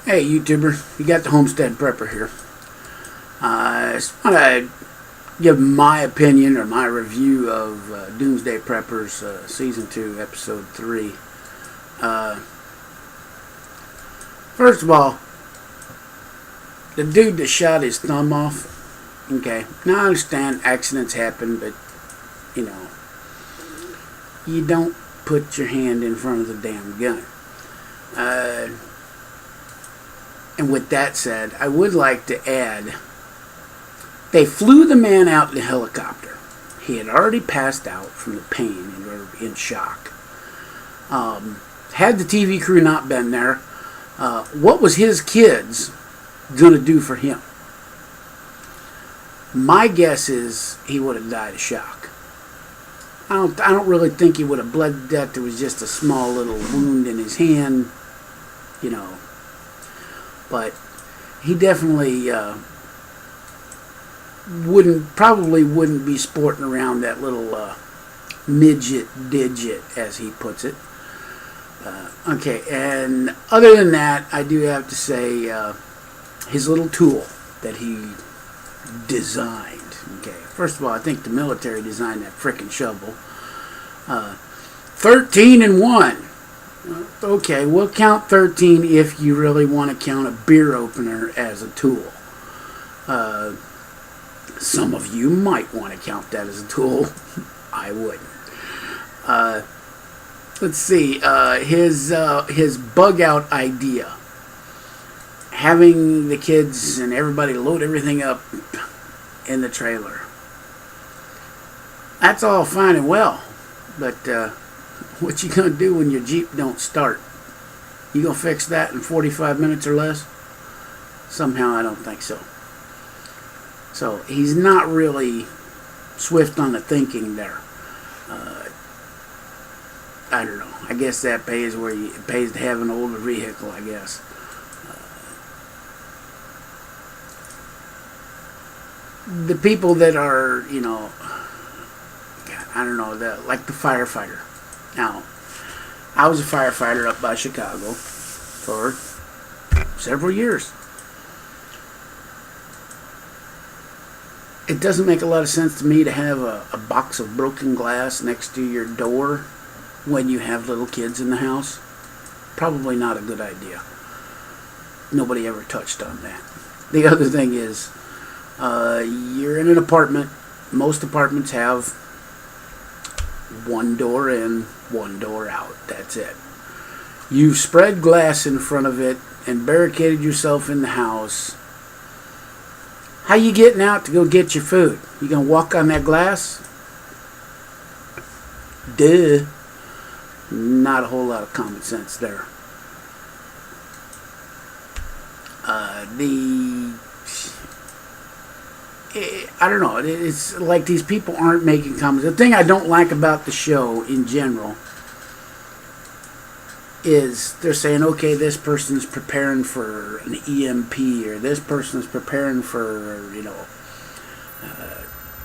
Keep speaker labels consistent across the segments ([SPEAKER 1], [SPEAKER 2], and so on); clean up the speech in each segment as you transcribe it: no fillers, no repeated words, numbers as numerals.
[SPEAKER 1] Hey YouTuber, you got the Homestead Prepper here. I just want to give my opinion or my review of Doomsday Preppers Season 2, Episode 3. First of all, the dude that shot his thumb off, okay, now I understand accidents happen, but, you know, you don't put your hand in front of the damn gun. And with that said, I would like to add, they flew the man out in the helicopter. He had already passed out from the pain and were in shock. Had the TV crew not been there, what was his kids going to do for him? My guess is he would have died of shock. I don't really think he would have bled to death. There was just a small little wound in his hand, you know. But he definitely probably wouldn't be sporting around that little midget digit, as he puts it. Okay, and other than that, I do have to say his little tool that he designed. Okay, first of all, I think the military designed that frickin' shovel. 13 and 1. Okay, we'll count 13 if you really want to count a beer opener as a tool. Some of you might want to count that as a tool. I wouldn't. Let's see. His bug out idea. Having the kids and everybody load everything up in the trailer. That's all fine and well, but what you gonna do when your Jeep don't start? You gonna fix that in 45 minutes or less? Somehow I don't think so. So he's not really swift on the thinking there. I don't know. I guess that pays where it pays to have an older vehicle, I guess. The people that are, you know, I don't know, like the firefighter. Now, I was a firefighter up by Chicago for several years. It doesn't make a lot of sense to me to have a box of broken glass next to your door when you have little kids in the house. Probably not a good idea. Nobody ever touched on that. The other thing is, you're in an apartment. Most apartments have one door in, one door out. That's it. You've spread glass in front of it and barricaded yourself in the house. How you getting out to go get your food? You gonna walk on that glass? Duh. Not a whole lot of common sense there. I don't know. It's like these people aren't making comments. The thing I don't like about the show in general is they're saying, okay, this person's preparing for an EMP, or this person's preparing for, you know,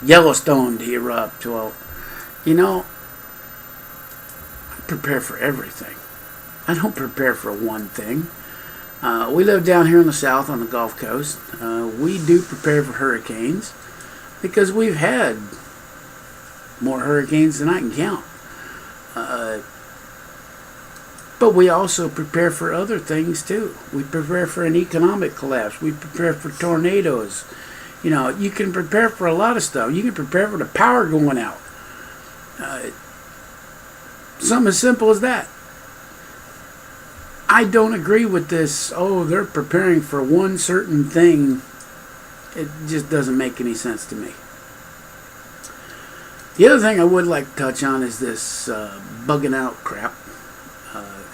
[SPEAKER 1] Yellowstone to erupt. Well, you know, I prepare for everything. I don't prepare for one thing. We live down here in the south on the Gulf Coast. We do prepare for hurricanes because we've had more hurricanes than I can count. But we also prepare for other things too. We prepare for an economic collapse. We prepare for tornadoes. You know, you can prepare for a lot of stuff. You can prepare for the power going out. Something as simple as that. I don't agree with this, oh, they're preparing for one certain thing. It just doesn't make any sense to me. The other thing I would like to touch on is this bugging out crap.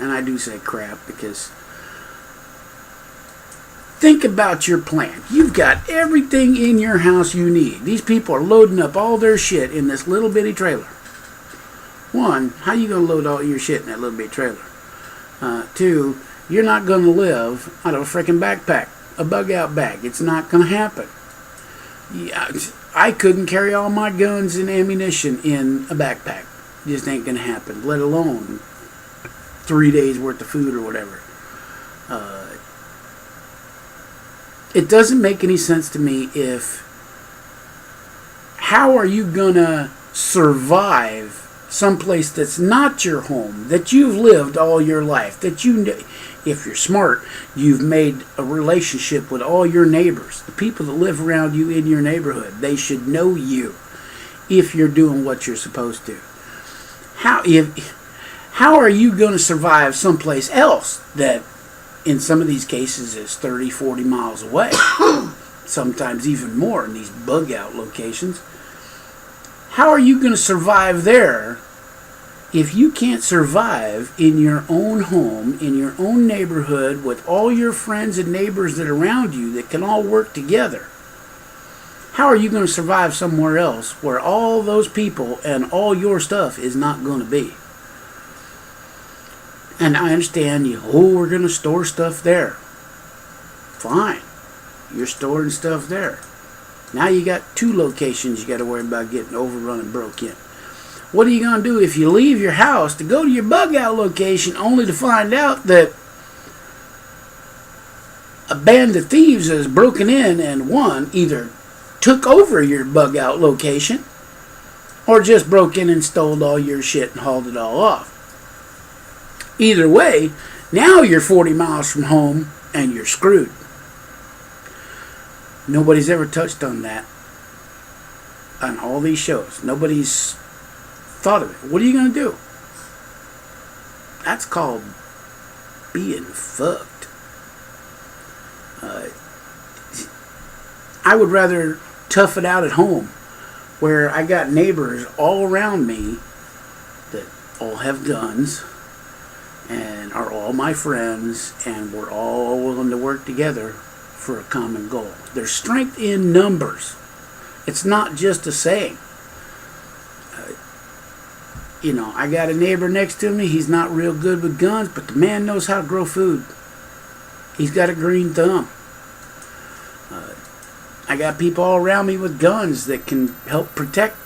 [SPEAKER 1] And I do say crap because think about your plan. You've got everything in your house you need. These people are loading up all their shit in this little bitty trailer. One, how you going to load all your shit in that little bitty trailer? Two, you're not going to live out of a freaking backpack, a bug out bag. It's not going to happen. Yeah, I couldn't carry all my guns and ammunition in a backpack. Just ain't going to happen, let alone 3 days worth of food or whatever. It doesn't make any sense to me if... How are you going to survive someplace that's not your home, that you've lived all your life, that if you're smart, you've made a relationship with all your neighbors, the people that live around you in your neighborhood. They should know you if you're doing what you're supposed to. How are you going to survive someplace else that in some of these cases is 30, 40 miles away? Sometimes even more in these bug out locations. How are you going to survive there if you can't survive in your own home, in your own neighborhood, with all your friends and neighbors that are around you that can all work together? How are you going to survive somewhere else where all those people and all your stuff is not going to be? And I understand we're going to store stuff there. Fine. You're storing stuff there. Now you got 2 locations you got to worry about getting overrun and broke in. What are you going to do if you leave your house to go to your bug out location only to find out that a band of thieves has broken in and one either took over your bug out location or just broke in and stole all your shit and hauled it all off? Either way, now you're 40 miles from home and you're screwed. Nobody's ever touched on that on all these shows. Nobody's thought of it. What are you going to do? That's called being fucked. I would rather tough it out at home where I got neighbors all around me that all have guns and are all my friends, and we're all willing to work together for a common goal. There's strength in numbers. It's not just a saying. I got a neighbor next to me. He's not real good with guns, but the man knows how to grow food. He's got a green thumb. I got people all around me with guns that can help protect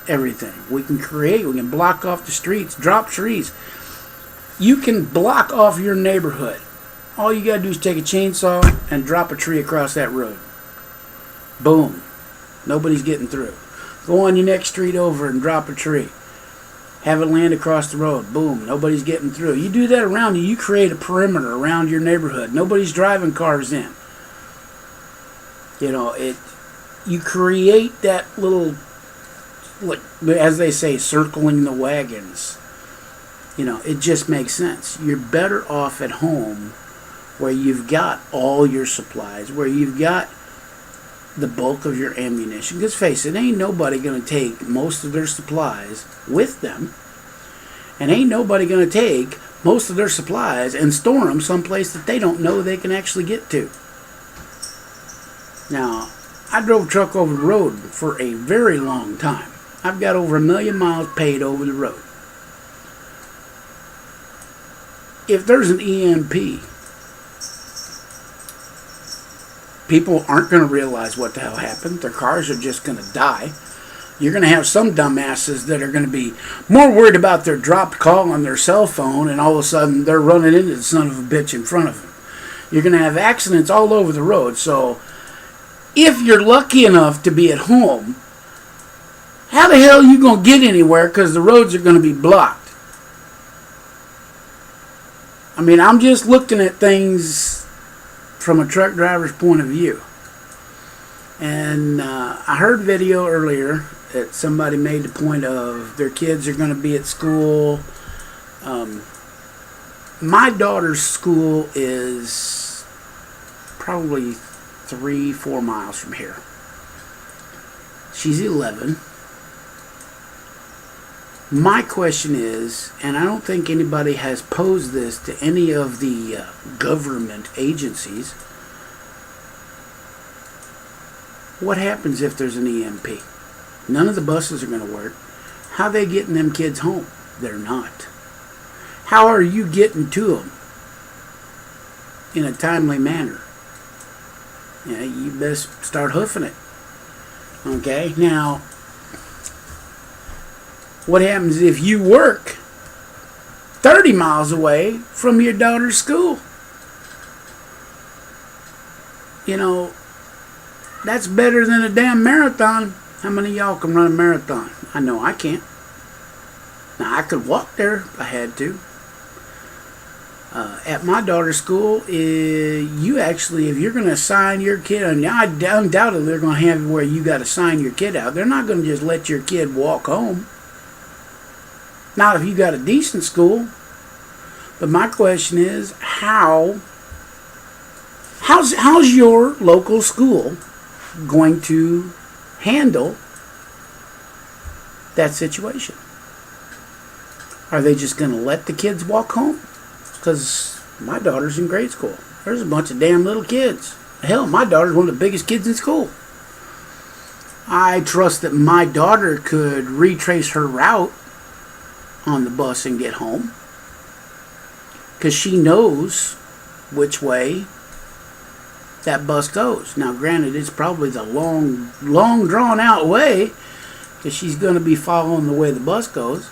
[SPEAKER 1] everything. We can block off the streets, drop trees. You can block off your neighborhood. All you gotta do is take a chainsaw and drop a tree across that road. Boom. Nobody's getting through. Go on your next street over and drop a tree. Have it land across the road. Boom. Nobody's getting through. You do that around you, you create a perimeter around your neighborhood. Nobody's driving cars in. You create that little, like, as they say, circling the wagons. It just makes sense. You're better off at home where you've got all your supplies, where you've got the bulk of your ammunition. Because face it, ain't nobody going to take most of their supplies with them. And ain't nobody going to take most of their supplies and store them someplace that they don't know they can actually get to. Now, I drove a truck over the road for a very long time. I've got over 1 million miles paid over the road. If there's an EMP, people aren't going to realize what the hell happened. Their cars are just going to die. You're going to have some dumbasses that are going to be more worried about their dropped call on their cell phone, and all of a sudden they're running into the son of a bitch in front of them. You're going to have accidents all over the road. So if you're lucky enough to be at home, how the hell are you going to get anywhere because the roads are going to be blocked? I mean, I'm just looking at things from a truck driver's point of view. And I heard video earlier that somebody made the point of their kids are going to be at school. My daughter's school is probably 3-4 miles from here. She's 11. My question is, and I don't think anybody has posed this to any of the government agencies, what happens if there's an EMP? None of the buses are going to work. How are they getting them kids home? They're not. How are you getting to them in a timely manner? You best start hoofing it. Okay, now, what happens if you work 30 miles away from your daughter's school? You know, that's better than a damn marathon. How many of y'all can run a marathon? I know I can't. Now, I could walk there if I had to. At my daughter's school, you actually, if you're going to assign your kid, and undoubtedly they're going to have where you got to sign your kid out. They're not going to just let your kid walk home. Not if you got a decent school. But my question is, how's your local school going to handle that situation? Are they just going to let the kids walk home? Because my daughter's in grade school. There's a bunch of damn little kids. Hell, my daughter's one of the biggest kids in school. I trust that my daughter could retrace her route on the bus and get home, because she knows which way that bus goes. Now, granted, it's probably the long drawn out way, because she's going to be following the way the bus goes.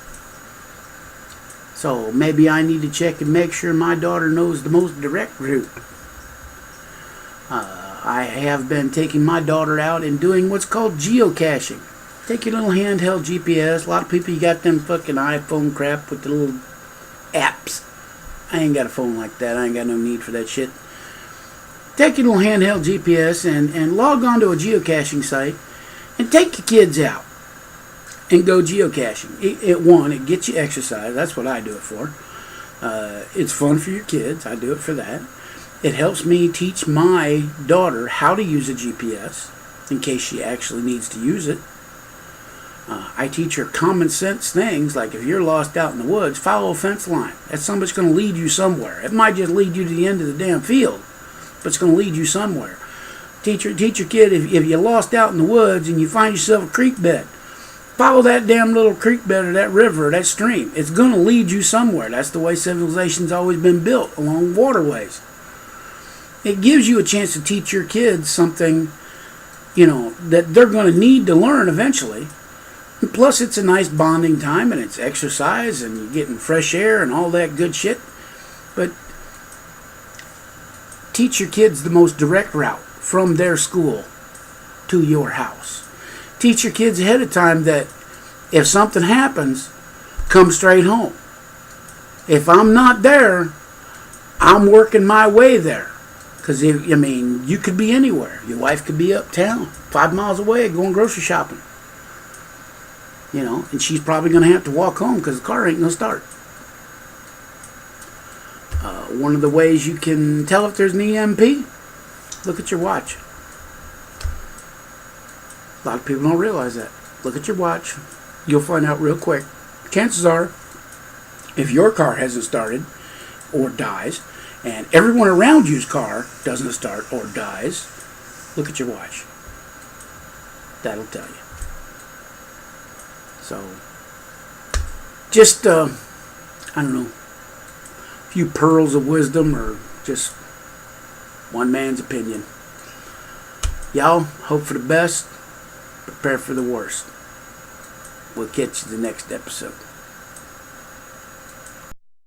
[SPEAKER 1] So maybe I need to check and make sure my daughter knows the most direct route. I have been taking my daughter out and doing what's called geocaching. Take your little handheld GPS. A lot of people, you got them fucking iPhone crap with the little apps. I ain't got a phone like that. I ain't got no need for that shit. Take your little handheld GPS and log on to a geocaching site and take your kids out and go geocaching. It gets you exercise. That's what I do it for. It's fun for your kids. I do it for that. It helps me teach my daughter how to use a GPS in case she actually needs to use it. I teach her common sense things, like if you're lost out in the woods, follow a fence line. That's somebody's going to lead you somewhere. It might just lead you to the end of the damn field, but it's going to lead you somewhere. Teach your kid, if you're lost out in the woods and you find yourself a creek bed, follow that damn little creek bed or that river or that stream. It's going to lead you somewhere. That's the way civilization's always been built, along waterways. It gives you a chance to teach your kids something, that they're going to need to learn eventually. And plus, it's a nice bonding time, and it's exercise, and you're getting fresh air and all that good shit. But teach your kids the most direct route from their school to your house. Teach your kids ahead of time that if something happens, come straight home. If I'm not there, I'm working my way there. Because, you could be anywhere. Your wife could be uptown, 5 miles away, going grocery shopping. And she's probably going to have to walk home because the car ain't going to start. One of the ways you can tell if there's an EMP, look at your watch. A lot of people don't realize that. Look at your watch. You'll find out real quick. Chances are, if your car hasn't started or dies, and everyone around you's car doesn't start or dies, look at your watch. That'll tell you. So, just, I don't know, a few pearls of wisdom, or just one man's opinion. Y'all, hope for the best, prepare for the worst. We'll catch you the next episode.